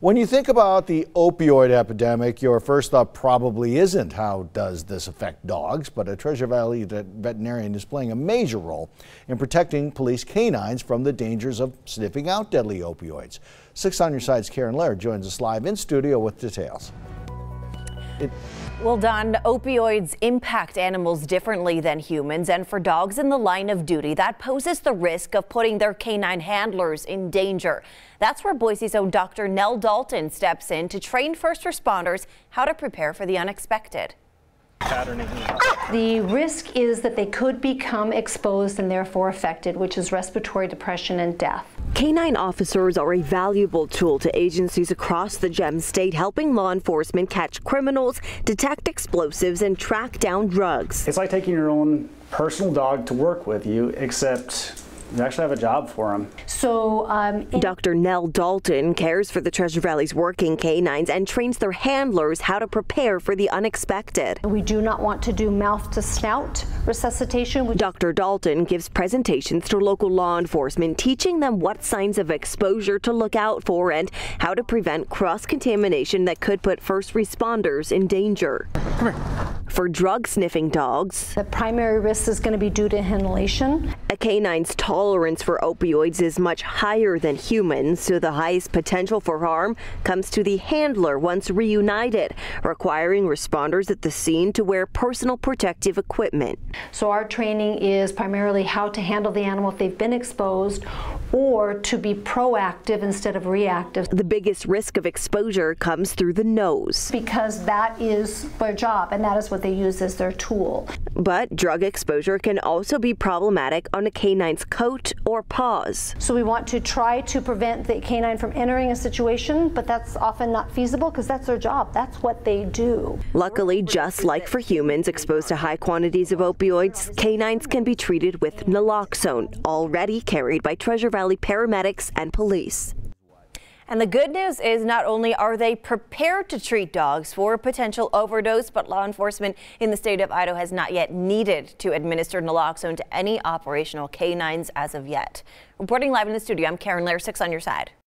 When you think about the opioid epidemic, your first thought probably isn't how does this affect dogs, but a Treasure Valley veterinarian is playing a major role in protecting police canines from the dangers of sniffing out deadly opioids. 6 on Your Side's Karen Laird joins us live in studio with details. Well, Don, opioids impact animals differently than humans, and for dogs in the line of duty, that poses the risk of putting their canine handlers in danger. That's where Boise's own Dr. Nell Dalton steps in to train first responders how to prepare for the unexpected. The risk is that they could become exposed and therefore affected, which is respiratory depression and death. Canine officers are a valuable tool to agencies across the Gem State, helping law enforcement catch criminals, detect explosives, and track down drugs. It's like taking your own personal dog to work with you, except you actually have a job for them. So, Dr. Nell Dalton cares for the Treasure Valley's working canines and trains their handlers how to prepare for the unexpected. We do not want to do mouth to snout resuscitation. Dr. Dalton gives presentations to local law enforcement, teaching them what signs of exposure to look out for and how to prevent cross-contamination that could put first responders in danger. For drug-sniffing dogs, the primary risk is going to be due to inhalation. A canine's tolerance for opioids is much higher than humans, so the highest potential for harm comes to the handler once reunited, requiring responders at the scene to wear personal protective equipment. So our training is primarily how to handle the animal if they've been exposed, or to be proactive instead of reactive. The biggest risk of exposure comes through the nose, because that is their job and that is what they use as their tool. But drug exposure can also be problematic on a canine's coat or paws. So we want to try to prevent the canine from entering a situation, but that's often not feasible because that's their job. That's what they do. Luckily, just like for humans exposed to high quantities of opioids, canines can be treated with naloxone, already carried by Treasure Valley paramedics and police. And the good news is not only are they prepared to treat dogs for a potential overdose, but law enforcement in the state of Idaho has not yet needed to administer naloxone to any operational canines as of yet. Reporting live in the studio, I'm Karen Laird, 6 on Your Side.